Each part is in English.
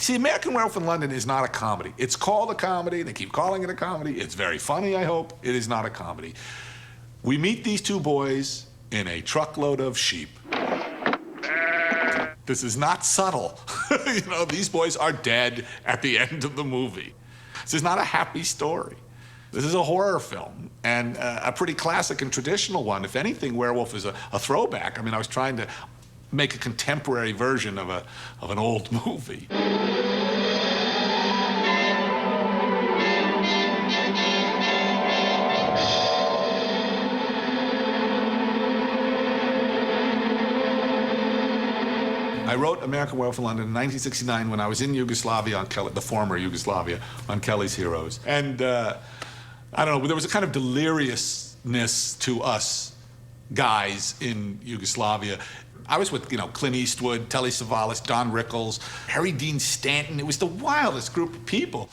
See, American Werewolf in London is not a comedy. It's called a comedy. They keep calling it a comedy. It's very funny, I hope. It is not a comedy. We meet these two boys in a truckload of sheep. This is not subtle. You know, these boys are dead at the end of the movie. This is not a happy story. This is a horror film, and a pretty classic and traditional one. If anything, Werewolf is a throwback. I mean, I was trying to make a contemporary version of an old movie. I wrote American Werewolf in London in 1969 when I was in Yugoslavia on the former Yugoslavia, on Kelly's Heroes. And I don't know, there was a kind of deliriousness to us guys in Yugoslavia. I was with, you know, Clint Eastwood, Telly Savalas, Don Rickles, Harry Dean Stanton. It was the wildest group of people.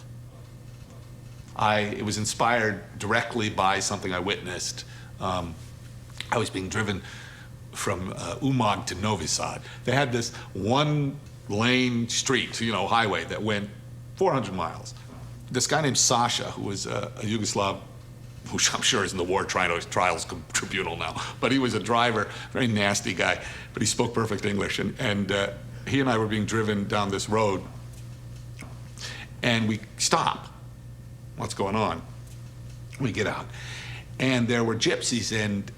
It was inspired directly by something I witnessed. I was being driven from Umag to Novi Sad. They had this one-lane street, you know, highway that went 400 miles. This guy named Sasha, who was a Yugoslav, who I'm sure is in the War Trials Tribunal now, but he was a driver, very nasty guy, but he spoke perfect English. And he and I were being driven down this road, and we stop. What's going on? We get out, and there were gypsies, and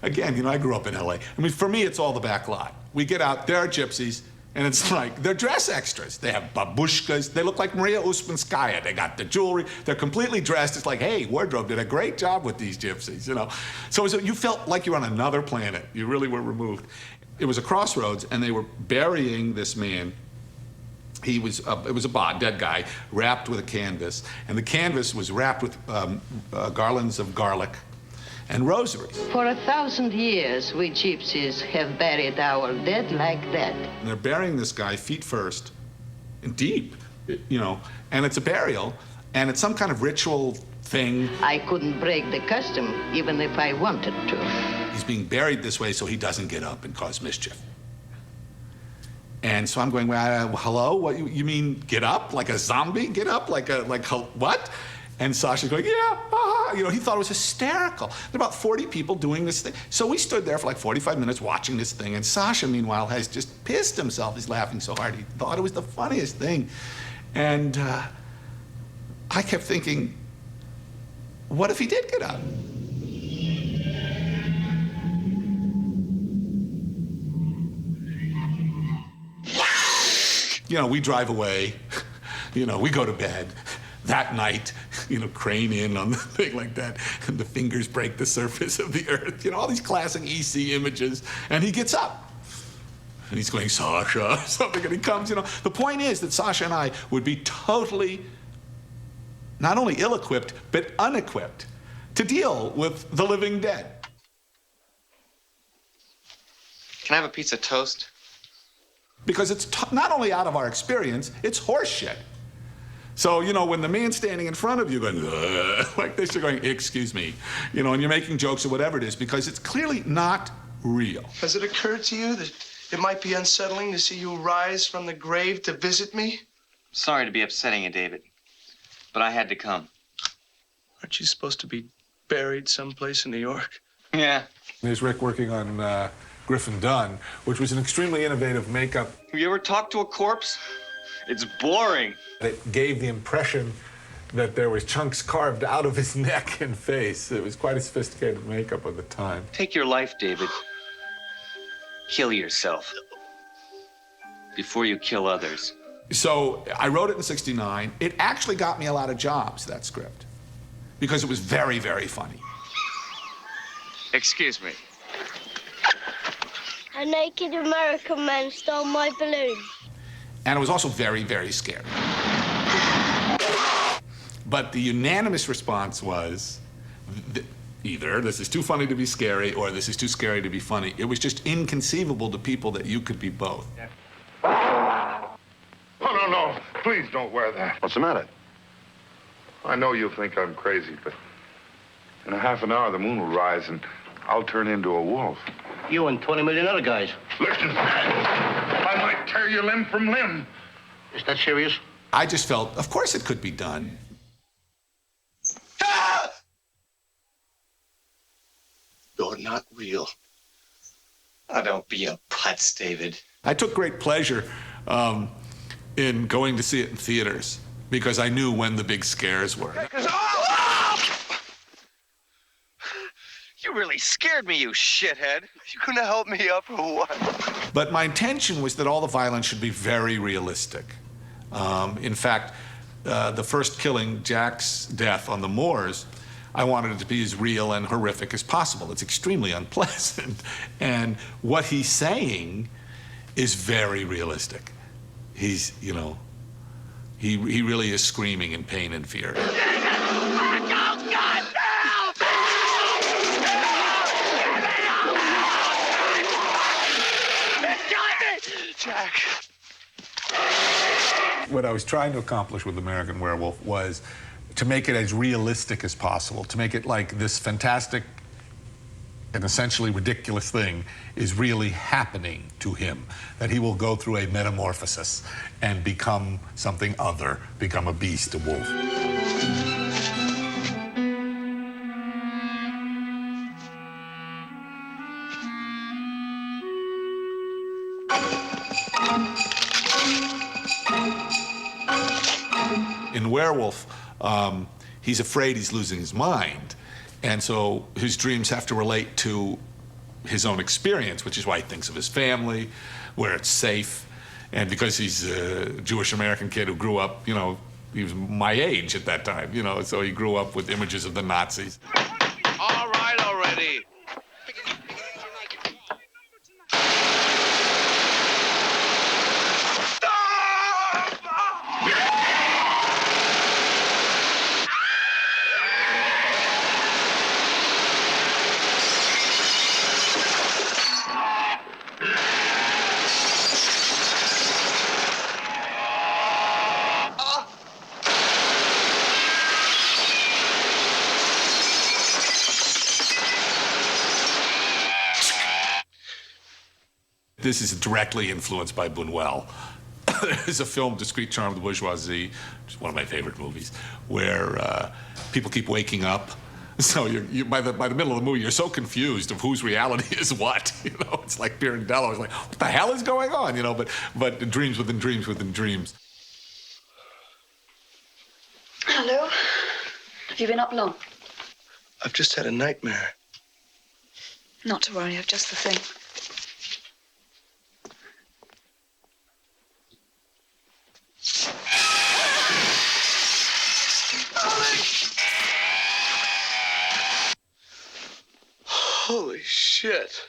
again, you know, I grew up in LA. I mean, for me, it's all the back lot. We get out, there are gypsies, and it's like, they're dress extras. They have babushkas. They look like Maria Usmanskaya. They got the jewelry. They're completely dressed. It's like, hey, wardrobe did a great job with these gypsies, you know. So you felt like you were on another planet. You really were removed. It was a crossroads, and they were burying this man. It was a dead guy, wrapped with a canvas, and the canvas was wrapped with garlands of garlic and rosaries. For 1,000 years, we gypsies have buried our dead like that. And they're burying this guy feet first, and deep, you know, and it's a burial, and it's some kind of ritual thing. I couldn't break the custom, even if I wanted to. He's being buried this way so he doesn't get up and cause mischief. And so I'm going, well, hello? What you mean get up? Like a zombie? Get up? Like what? And Sasha's going, yeah, you know, he thought it was hysterical. There were about 40 people doing this thing. So we stood there for like 45 minutes watching this thing, and Sasha, meanwhile, has just pissed himself. He's laughing so hard. He thought it was the funniest thing. And I kept thinking, what if he did get up? You know, we drive away, you know, we go to bed. That night, you know, crane in on the thing like that, and the fingers break the surface of the earth. You know, all these classic EC images. And he gets up, and he's going, Sasha, something, and he comes, you know. The point is that Sasha and I would be totally, not only ill-equipped, but unequipped to deal with the living dead. Can I have a piece of toast? Because it's not only out of our experience, it's horse shit. So, you know, when the man's standing in front of you going, like this, you're going, excuse me, you know, and you're making jokes or whatever it is, because it's clearly not real. Has it occurred to you that it might be unsettling to see you rise from the grave to visit me? Sorry to be upsetting you, David, but I had to come. Aren't you supposed to be buried someplace in New York? Yeah. There's Rick working on Griffin Dunn, which was an extremely innovative makeup. Have you ever talked to a corpse? It's boring. It gave the impression that there was chunks carved out of his neck and face. It was quite a sophisticated makeup at the time. Take your life, David. Kill yourself before you kill others. So I wrote it in '69. It actually got me a lot of jobs, that script, because it was very, very funny. Excuse me. A naked American man stole my balloon. And it was also very, very scary. But the unanimous response was either this is too funny to be scary or this is too scary to be funny. It was just inconceivable to people that you could be both. Oh, no. Please don't wear that. What's the matter? I know you'll think I'm crazy, but in a half an hour, the moon will rise and I'll turn into a wolf. You and 20 million other guys. Listen, I might tear you limb from limb. Is that serious? I just felt, of course it could be done. Ah! You're not real. Oh, don't be a putz, David. I took great pleasure in going to see it in theaters because I knew when the big scares were. You really scared me, you shithead. You gonna help me up or what? But my intention was that all the violence should be very realistic. In fact, the first killing, Jack's death on the moors, I wanted it to be as real and horrific as possible. It's extremely unpleasant. And what he's saying is very realistic. He's, you know, he really is screaming in pain and fear. Jack. What I was trying to accomplish with American Werewolf was to make it as realistic as possible, to make it like this fantastic and essentially ridiculous thing is really happening to him, that he will go through a metamorphosis and become something other, become a beast, a wolf. In Werewolf, he's afraid he's losing his mind. And so his dreams have to relate to his own experience, which is why he thinks of his family, where it's safe. And because he's a Jewish American kid who grew up, you know, he was my age at that time, you know, so he grew up with images of the Nazis. All right already. This is directly influenced by Buñuel. There's a film, Discreet Charm of the Bourgeoisie, which is one of my favorite movies, where people keep waking up. So by the middle of the movie, you're so confused of whose reality is what. You know, it's like Pirandello. It's like, what the hell is going on? You know, but dreams within dreams within dreams. Hello. Have you been up long? I've just had a nightmare. Not to worry, I've just the thing. Holy shit.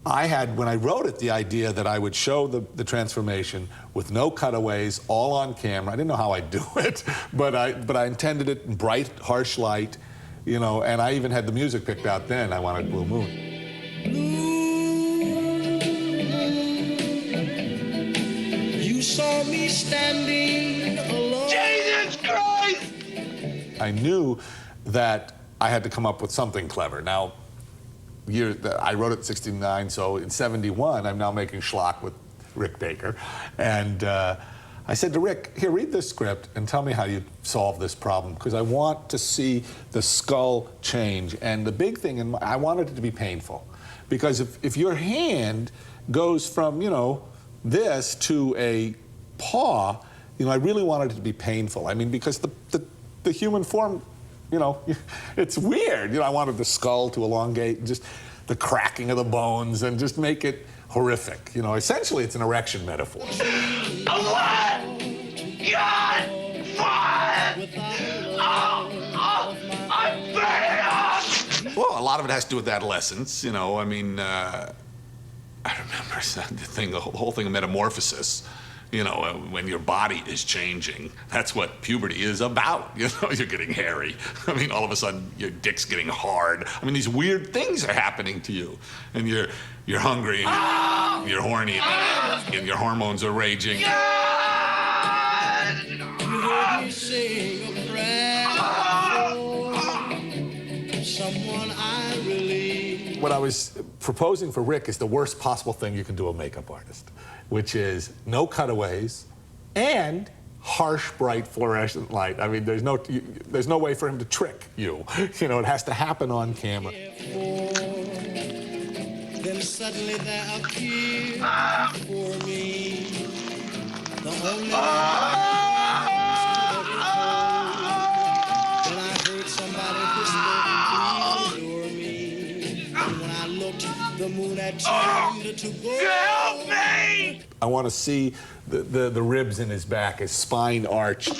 I had, when I wrote it, the idea that I would show the transformation with no cutaways, all on camera. I didn't know how I'd do it, but I intended it in bright, harsh light, you know, and I even had the music picked out then. I wanted Blue Moon. You saw me standing alone. Jesus Christ! I knew that I had to come up with something clever. Now, I wrote it in '69, so in '71, I'm now making schlock with Rick Baker. And I said to Rick, here, read this script and tell me how you solve this problem, because I want to see the skull change. And the big thing, I wanted it to be painful. Because if your hand goes from, you know, this to a paw, you know, I really wanted it to be painful. I mean, because the human form, you know, it's weird. You know, I wanted the skull to elongate, and just the cracking of the bones, and just make it horrific. You know, essentially, it's an erection metaphor. God! Fire! I'm burning up! Well, a lot of it has to do with adolescence. You know, I mean, I remember the whole thing of metamorphosis. You know, when your body is changing, that's what puberty is about. You know, you're getting hairy. I mean, all of a sudden, your dick's getting hard. I mean, these weird things are happening to you. And you're hungry, and you're horny, and your hormones are raging. You heard me sing a prayer for someone I really... What I was proposing for Rick is the worst possible thing you can do a makeup artist, which is no cutaways, and harsh, bright, fluorescent light. I mean, there's no way for him to trick you. You know, it has to happen on camera. Then suddenly there appeared before me the only one when I heard somebody whisper, please adore me. And when I looked, the moon had turned to gold. Help me! I want to see the ribs in his back, his spine arched.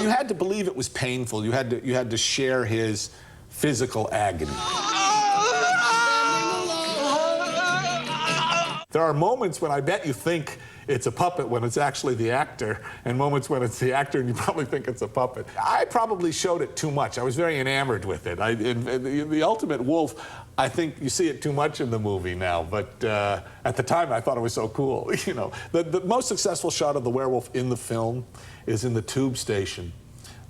You had to believe it was painful. You had to share his physical agony. There are moments when I bet you think it's a puppet when it's actually the actor, and moments when it's the actor and you probably think it's a puppet. I probably showed it too much. I was very enamored with it. In the ultimate wolf, I think you see it too much in the movie now, but at the time I thought it was so cool. You know, the most successful shot of the werewolf in the film is in the tube station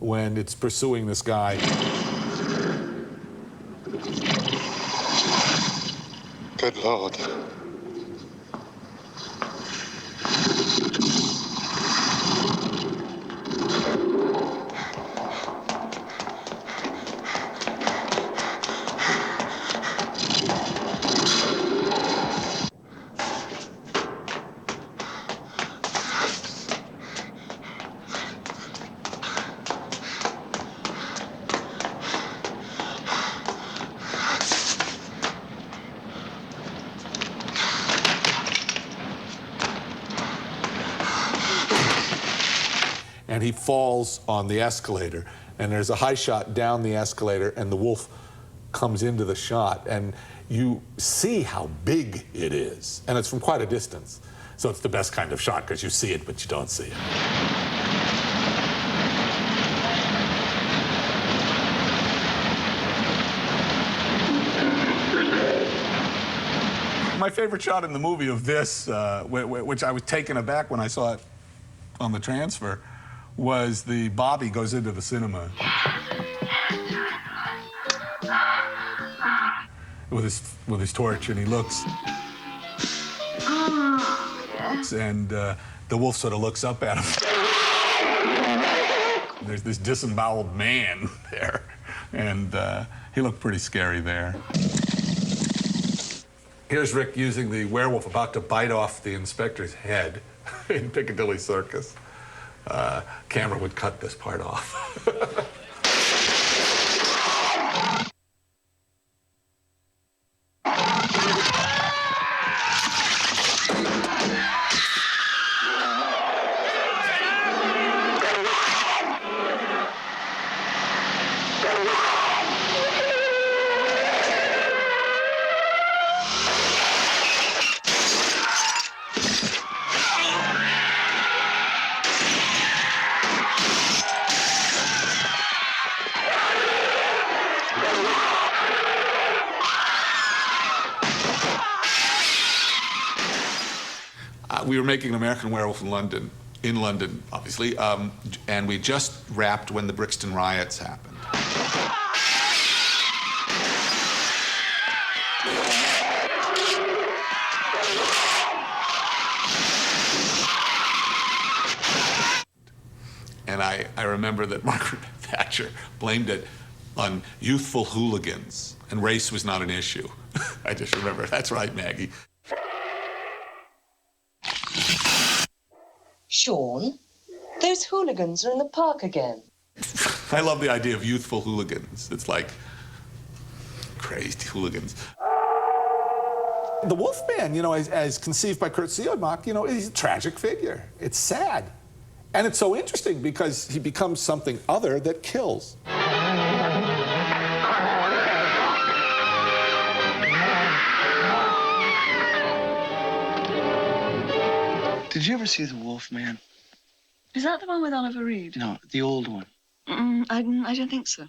when it's pursuing this guy. Good Lord. And he falls on the escalator, and there's a high shot down the escalator, and the wolf comes into the shot, and you see how big it is, and it's from quite a distance. So it's the best kind of shot because you see it, but you don't see it. My favorite shot in the movie of this, which I was taken aback when I saw it on the transfer, was the Bobby goes into the cinema with his torch, and he looks, and the wolf sort of looks up at him. There's this disemboweled man there, and he looked pretty scary there. Here's Rick using the werewolf about to bite off the inspector's head in Piccadilly Circus. Camera would cut this part off. We were making American Werewolf in London, obviously, and we just wrapped when the Brixton riots happened. And I remember that Margaret Thatcher blamed it on youthful hooligans, and race was not an issue. I just remember, that's right, Maggie. Sean, those hooligans are in the park again. I love the idea of youthful hooligans. It's like crazy hooligans. The Wolfman, you know, as conceived by Kurt Siodmak, you know, he's a tragic figure. It's sad. And it's so interesting because he becomes something other that kills. Did you ever see The Wolfman? Is that the one with Oliver Reed? No, the old one. I don't think so.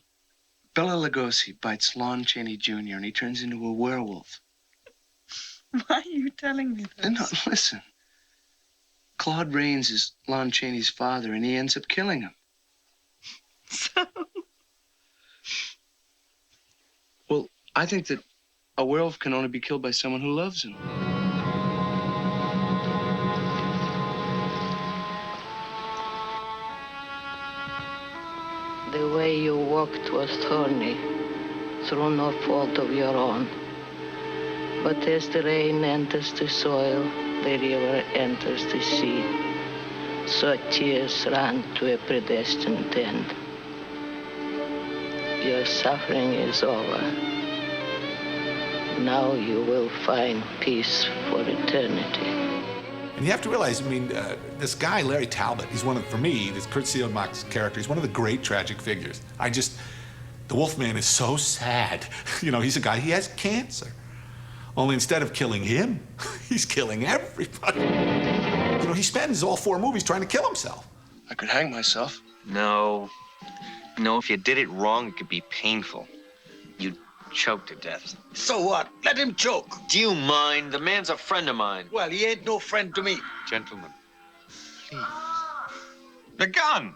Bela Lugosi bites Lon Chaney Jr. and he turns into a werewolf. Why are you telling me this? No, listen. Claude Rains is Lon Chaney's father, and he ends up killing him. So? Well, I think that A werewolf can only be killed by someone who loves him. The way you walked was thorny, through no fault of your own. But as the rain enters the soil, the river enters the sea. So tears ran to a predestined end. Your suffering is over. Now you will find peace for eternity. And you have to realize, I mean, this guy, Larry Talbot, he's one of, for me, this Kurt Siodmak's character, he's one of the great tragic figures. The Wolfman is so sad. You know, he's a guy, he has cancer. Only instead of killing him, he's killing everybody. You know, he spends all 4 movies trying to kill himself. I could hang myself. No. No, if you did it wrong, it could be painful. You'd choke to death. So what? Let him choke. Do you mind? The man's a friend of mine. Well, he ain't no friend to me. Gentlemen, please. The gun!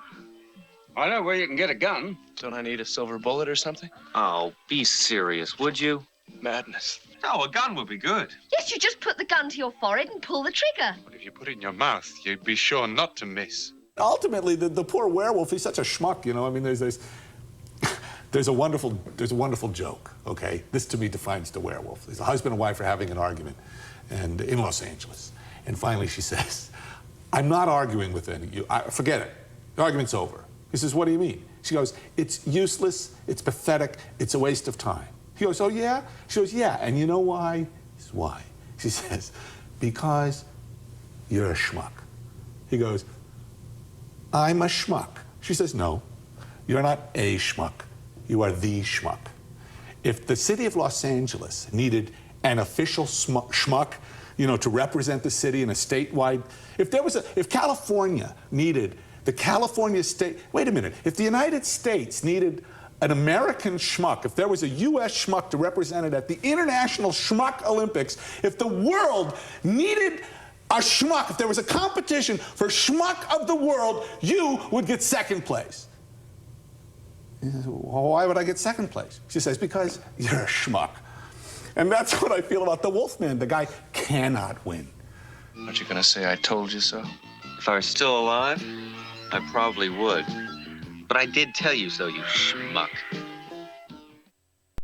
I know where you can get a gun. Don't I need a silver bullet or something? Oh, be serious, would you? Madness. No, a gun would be good. Yes, you just put the gun to your forehead and pull the trigger. But if you put it in your mouth, you'd be sure not to miss. Ultimately, the poor werewolf, he's such a schmuck, you know. I mean, there's a wonderful joke, okay? This, to me, defines the werewolf. There's a husband and wife are having an argument in Los Angeles. And finally, she says, I'm not arguing with any of you. Forget it. The argument's over. He says, what do you mean? She goes, it's useless, it's pathetic, it's a waste of time. He goes, oh, yeah? She goes, yeah. And you know why? He says, why? She says, because you're a schmuck. He goes, I'm a schmuck. She says, no, you're not a schmuck. You are the schmuck. If the city of Los Angeles needed an official schmuck, you know, to represent the city in a statewide, if California needed the California state, wait a minute, if the United States needed an American schmuck, if there was a U.S. schmuck to represent it at the International Schmuck Olympics, if the world needed a schmuck, if there was a competition for schmuck of the world, you would get second place. He says, well, why would I get second place? She says, because you're a schmuck. And that's what I feel about the Wolfman. The guy cannot win. Aren't you gonna say I told you so? If I were still alive, I probably would. But I did tell you so, you schmuck.